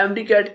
MD-CAT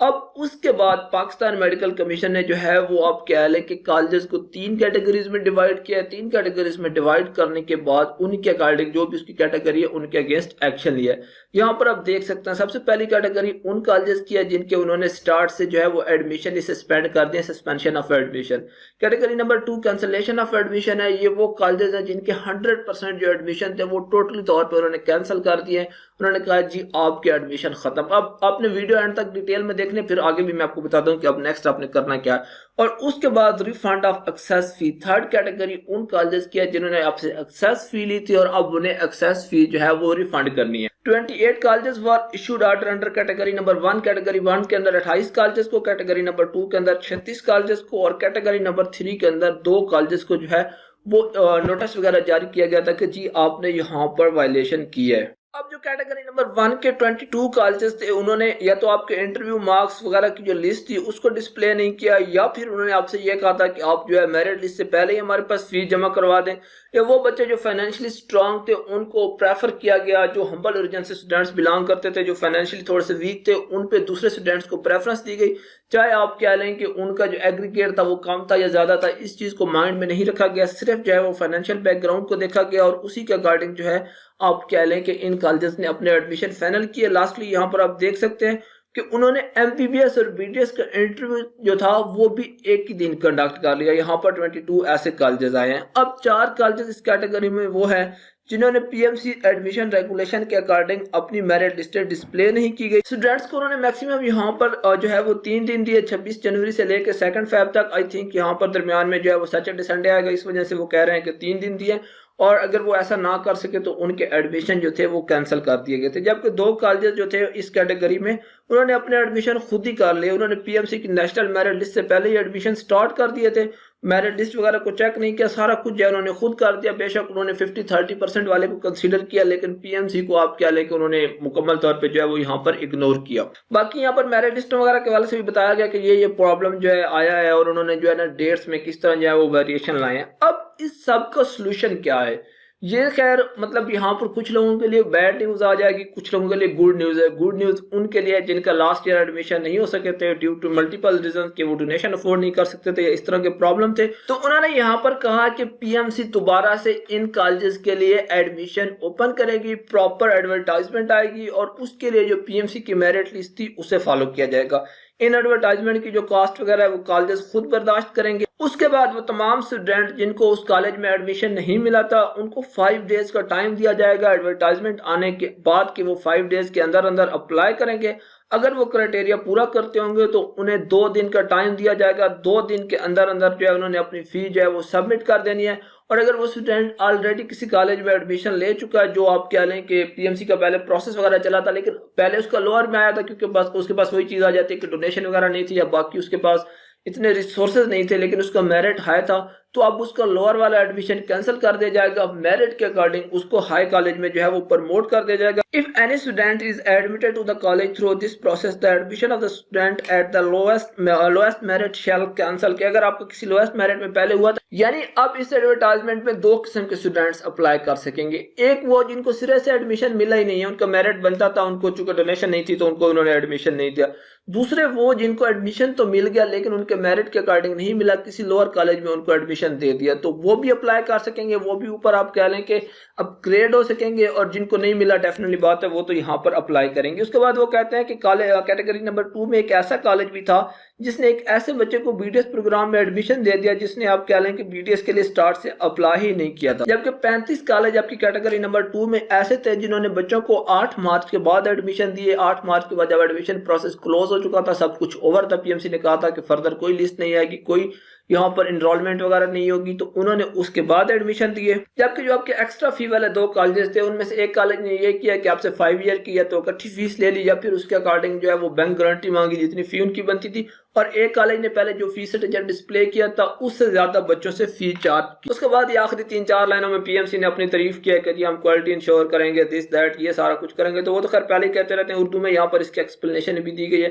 اب اس کے بعد پاکستان میڈیکل کمیشن نے جو ہے وہ آپ کہہ لیں کہ کالجز کو 3 کیٹیگریز میں ڈیوائیڈ کیا ہے. 3 کیٹیگریز میں ڈیوائیڈ کرنے کے بعد ان کے اکارڈنگ جو بھی اس کی کیٹیگری ہے ان کے اگینسٹ ایکشن لیا ہے. یہاں پر آپ دیکھ سکتے ہیں سب سے پہلی کیٹیگری ان کالجز کی ہے جن کے انہوں نے سٹارٹ سے جو ہے وہ ایڈمیشن ہی سسپینڈ کر دیا, suspension of admission. Category number 2 cancellation of admission ہے. یہ وہ کالجز ہیں جن کے 100% جو ایڈمیشن تھے وہ ٹوٹلی طور پر انہوں نے کینسل کر دیے. انہوں نے کہا جی آپ کی ایڈمیشن ختم. اب آپ نے ویڈیو اینڈ تک ڈیٹیل میں دیکھنے, پھر آگے بھی میں آپ کو بتا دوں کہ اب نیکسٹ آپ نے کرنا کیا ہے. اور اس کے بعد ریفنڈ آف ایکسیس فی. تھرڈ کیٹیگری ان کالجز کی ہے جنہوں نے آپ سے ایکسیس فی لی تھی اور اب انہیں ایکسیس فی جو ہے وہ ریفنڈ کرنی ہے. 28 کالجز وار issued order under category number 1. Category 1 کے اندر 28 کالجز کو, کیٹیگری نمبر 2 کے اندر 36 کالجز کو, اور کیٹیگری نمبر 3 کے اندر 2 کالجز کو جو ہے وہ نوٹس وغیرہ جاری کیا گیا تھا کہ جی آپ نے یہاں پر وائلیشن کی ہے. اب جو کیٹیگری نمبر 1 کے 22 کالجز تھے انہوں نے یا تو آپ کے انٹرویو مارکس وغیرہ کی جو لسٹ تھی اس کو ڈسپلے نہیں کیا, یا پھر انہوں نے آپ سے یہ کہا تھا کہ آپ جو ہے میرٹ لسٹ سے پہلے ہی ہمارے پاس فیس جمع کروا دیں. یا وہ بچے جو فائنینشلی سٹرونگ تھے ان کو پریفر کیا گیا, جو ہمبل اوریجن سے اسٹوڈنٹس بلانگ کرتے تھے, جو فائنینشلی تھوڑے سے ویک تھے ان پہ دوسرے اسٹوڈنٹس کو پریفرنس دی گئی, چاہے آپ کہہ لیں کہ ان کا جو ایگریگیٹ تھا وہ کم تھا یا زیادہ تھا. اس چیز کو مائنڈ میں نہیں رکھا گیا, صرف جو ہے وہ فائنینشیل بیک گراؤنڈ کو دیکھا گیا اور اسی کے اکارڈنگ جو ہے آپ کہہ لیں کہ ان کالجز نے اپنے ایڈمیشن فائنل کیے. لاسٹلی یہاں پر آپ دیکھ سکتے ہیں کہ انہوں نے ایم بی بی ایس اور بی ڈی ایس کا انٹرویو جو تھا وہ بھی ایک ہی دن کنڈکٹ کر لیا. یہاں پر 22 ایسے کالجز آئے ہیں. اب 4 کالجز اس کیٹیگری میں وہ ہیں جنہوں نے P M C admission regulation کے اکارڈنگ اپنی میرٹ لسٹیں ڈسپلے نہیں کی گئی. اسٹوڈنٹس کو انہوں نے میکسیمم یہاں پر جو ہے وہ 3 دن دیے, 26 جنوری سے لے کے 2 فیب تک. آئی تھنک یہاں پر درمیان میں جو ہے وہ سیٹرڈے سنڈے آئے گا, اس وجہ سے وہ کہہ رہے ہیں کہ 3 دن دیے, اور اگر وہ ایسا نہ کر سکے تو ان کے ایڈمیشن جو تھے وہ کینسل کر دیے گئے تھے. جبکہ 2 کالجز جو تھے اس کیٹیگری میں انہوں نے اپنے ایڈمیشن خود ہی کر لیے. انہوں نے پی ایم سی کی نیشنل میرٹ لسٹ سے پہلے ہی ایڈمیشن سٹارٹ کر دیے تھے, میرٹ لسٹ وغیرہ کو چیک نہیں کیا, سارا کچھ جو ہے انہوں نے خود کر دیا. بے شک انہوں نے 50-30% والے کو کنسیڈر کیا, لیکن پی ایم سی کو آپ کیا لیں کہ انہوں نے مکمل طور پہ جو ہے وہ یہاں پر اگنور کیا. باقی یہاں پر میرٹ لسٹ وغیرہ کے والے سے بھی بتایا گیا کہ یہ پرابلم جو ہے آیا ہے, اور انہوں نے جو ہے نا ڈیٹس میں کس طرح جو ہے وہ ویریشن لائے ہیں. اب اس سب کا سلوشن کیا ہے؟ یہ خیر مطلب یہاں پر کچھ لوگوں کے لیے بیڈ نیوز آ جائے گی, کچھ لوگوں کے لیے گڈ نیوز ہے. گڈ نیوز ان کے لیے جن کا لاسٹ ایئر ایڈمیشن نہیں ہو سکے تھے ڈیو ٹو ملٹیپل ریزن, کہ وہ ڈونیشن افورڈ نہیں کر سکتے تھے یا اس طرح کے پرابلم تھے. تو انہوں نے یہاں پر کہا کہ پی ایم سی دوبارہ سے ان کالجز کے لیے ایڈمیشن اوپن کرے گی, پراپر ایڈورٹائزمنٹ آئے گی, اور اس کے لیے جو پی ایم سی کی میرٹ لسٹ تھی اسے فالو کیا جائے گا. ان ایڈورٹائزمنٹ کی جو کاسٹ وغیرہ ہے وہ کالجز خود برداشت کریں گے. اس کے بعد وہ تمام اسٹوڈنٹ جن کو اس کالج میں ایڈمیشن نہیں ملا تھا ان کو 5 ڈیز کا ٹائم دیا جائے گا ایڈورٹائزمنٹ آنے کے بعد, کہ وہ 5 ڈیز کے اندر اندر اپلائی کریں گے. اگر وہ کرائٹیریا پورا کرتے ہوں گے تو انہیں 2 دن کا ٹائم دیا جائے گا. 2 دن کے اندر اندر جو ہے انہوں نے اپنی فی جو ہے وہ سبمٹ کر دینی ہے. اور اگر وہ اسٹوڈنٹ آلریڈی کسی کالج میں ایڈمیشن لے چکا ہے, جو آپ کہہ لیں کہ پی ایم سی کا پہلے پروسیس وغیرہ چلا تھا, لیکن پہلے اس کا لوور میں آیا تھا کیونکہ بس اس کے پاس وہی چیز آ جاتی ہے کہ ڈونیشن وغیرہ نہیں تھی یا باقی اس کے پاس اتنے ریسورسز نہیں تھے, لیکن اس کا میرٹ ہائی تھا, تو اب اس کا لوور والا ایڈمیشن کینسل کر دیا جائے گا. میرٹ کے اکارڈنگ اس کو ہائی کالج میں جو ہے وہ پروموٹ کر دیا جائے گا. If any student is admitted to the college through this process, the admission of the student at the lowest merit shall cancel. کہ اگر آپ کو کسی lowest merit میں پہلے ہوا تھا, یعنی اب اس ایڈورٹائزمنٹ میں 2 قسم کے اسٹوڈنٹس اپلائی کر سکیں گے. ایک وہ جن کو سرے سے ایڈمیشن ملا ہی نہیں ہے, ان کا میرٹ بنتا تھا, ان کو چونکہ ڈونیشن نہیں تھی تو ان کو انہوں نے ایڈمیشن نہیں دیا. دوسرے وہ جن کو ایڈمیشن تو مل گیا لیکن ان کے میرٹ کے اکارڈنگ نہیں ملا, کسی لوور کالج میں ان کو ایڈمیشن دے دیا, تو وہ بھی اپلائی کر سکیں گے. وہ بھی اوپر آپ کہہ لیں کہ اپ گریڈ ہو سکیں گے, اور جن کو نہیں ملا ڈیفینیٹلی بات ہے وہ تو یہاں پر اپلائی کریں گے. اس کے بعد وہ کہتے ہیں کہ کیٹیگری نمبر 2 میں ایک ایسا کالج بھی تھا جس نے ایک ایسے بچے کو بی ڈی ایس پروگرام میں ایڈمیشن دے دیا جس نے آپ کہہ لیں کہ بی ڈی ایس کے لیے سٹارٹ سے اپلائی ہی نہیں کیا تھا. جبکہ 35 کالج آپ کی کیٹیگری نمبر 2 میں ایسے تھے جنہوں نے بچوں کو 8 مارچ کے بعد ایڈمیشن دیے. 8 مارچ کے بعد جب ایڈمیشن پروسیس کلوز ہو چکا تھا, سب کچھ اوور تھا, پی ایم سی نے کہا تھا کہ فردر کوئی لسٹ نہیں آئے گی, کوئی یہاں پر انرولمنٹ وغیرہ نہیں ہوگی, تو انہوں نے اس کے بعد ایڈمیشن دیے. جبکہ جو آپ کے ایکسٹرا فی والے 2 کالجز تھے ان میں سے ایک کالج نے یہ کیا کہ آپ سے 5 ایئر کی یا تو اکٹھی فیس لے لی, یا پھر اس کے اکارڈنگ جو ہے وہ بینک گارنٹی مانگی جتنی فی ان کی بنتی تھی, اور ایک کالج نے پہلے جو فی سرٹیفکیٹ ڈسپلے کیا تھا اس سے زیادہ بچوں سے فی چارج کی. اس کے بعد یہ آخری 3-4 لائنوں میں پی ایم سی نے اپنی تعریف کیا کہ جی ہم کوالٹی انشور کریں گے, دس دیٹ, یہ سارا کچھ کریں گے. تو وہ تو خیر پہلے ہی کہتے رہتے ہیں اردو میں, یہاں پر اس کی ایکسپلینیشن بھی دی گئی ہے.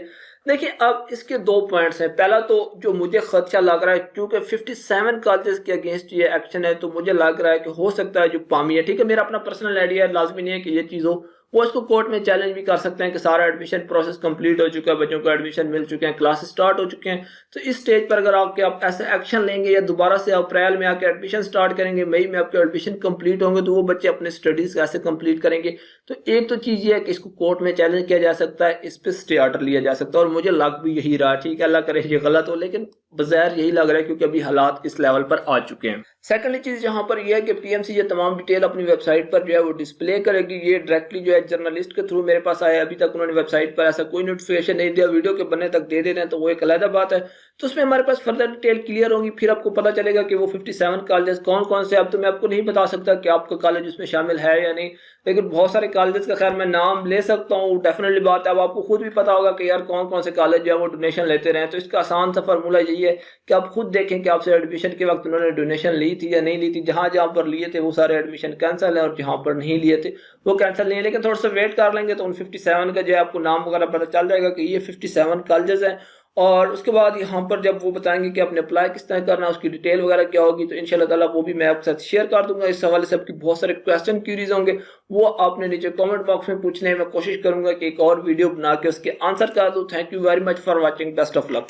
دیکھیں اب اس کے 2 پوائنٹس ہیں. پہلا تو جو مجھے خدشہ لگ رہا ہے, کیونکہ 57 کالجز کے اگینسٹ یہ ایکشن ہے, تو مجھے لگ رہا ہے کہ ہو سکتا ہے جو پامی ہے, ٹھیک ہے میرا اپنا پرسنل آئیڈیا ہے, لازمی نہیں ہے کہ یہ چیز ہو وہ اس کو کورٹ میں چیلنج بھی کر سکتے ہیں کہ سارا ایڈمیشن پروسیس کمپلیٹ ہو چکا ہے, بچوں کو ایڈمیشن مل چکے ہیں, کلاسز سٹارٹ ہو چکے ہیں. تو اس سٹیج پر اگر آپ ایسا ایکشن لیں گے یا دوبارہ سے اپریل میں آ کے ایڈمیشن سٹارٹ کریں گے, مئی میں آپ کے ایڈمیشن کمپلیٹ ہوں گے, تو وہ بچے اپنے اسٹڈیز کیسے کمپلیٹ کریں گے؟ تو ایک تو چیز یہ ہے کہ اس کو کورٹ میں چیلنج کیا جا سکتا ہے, اس پہ اسٹے آرڈر لیا جا سکتا ہے, اور مجھے لگ بھی یہی رہا, ٹھیک ہے اللہ کرے یہ غلط ہو, لیکن بظاہر یہی لگ رہا ہے کیونکہ ابھی حالات اس لیول پر آ چکے ہیں. سیکنڈلی چیز یہاں پر یہ ہے کہ پی ایم سی یہ تمام ڈیٹیل اپنی ویب سائٹ پر جو ہے وہ ڈسپلے کرے گی. یہ ڈائریکٹلی جو ہے جرنلسٹ کے تھرو میرے پاس آیا, ابھی تک انہوں نے ویب سائٹ پر ایسا کوئی نوٹیفیکیشن نہیں دیا, ویڈیو کے بننے تک دے رہے ہیں تو وہ ایک علیحدہ بات ہے. تو اس میں ہمارے پاس فردر ڈیٹیل کلیئر ہوگی, پھر آپ کو پتا چلے گا کہ وہ 57 کالجز کون کون سے. اب تو میں آپ کو نہیں بتا سکتا کہ آپ کا کالج اس میں شامل ہے یا نہیں, لیکن بہت سارے کالجز کا خیر میں نام لے سکتا ہوں. ڈیفینیٹلی بات ہے, اب آپ کو خود بھی پتا ہوگا کہ یار کون کون سے کالج جو ہے وہ ڈونیشن لیتے رہے. تو اس کا آسان سا فارمولہ یہی ہے کہ آپ خود دیکھیں کہ آپ سے ایڈمیشن کے وقت انہوں نے ڈونیشن لی تھی یا نہیں لی تھی. جہاں جہاں پر لیے تھے وہ سارے ایڈمیشن کینسل ہیں, اور جہاں پر نہیں لیے تھے وہ کینسل نہیں ہے. لیکن تھوڑا سا ویٹ کر لیں گے تو ان 57 کا جو ہے آپ کو نام وغیرہ پتہ چل جائے گا کہ یہ 57 کالجز ہیں. اور اس کے بعد یہاں پر جب وہ بتائیں گے کہ آپ نے اپلائی کس طرح کرنا ہے, اس کی ڈیٹیل وغیرہ کیا ہوگی, تو انشاءاللہ تعالیٰ وہ بھی میں آپ کے ساتھ شیئر کر دوں گا. اس حوالے سے آپ کی بہت سارے کویسچن کیوریز ہوں گے, وہ آپ نے نیچے کامنٹ باکس میں پوچھنے ہیں. میں کوشش کروں گا کہ ایک اور ویڈیو بنا کے اس کے آنسر کر دوں. Thank you very much for watching, best of look.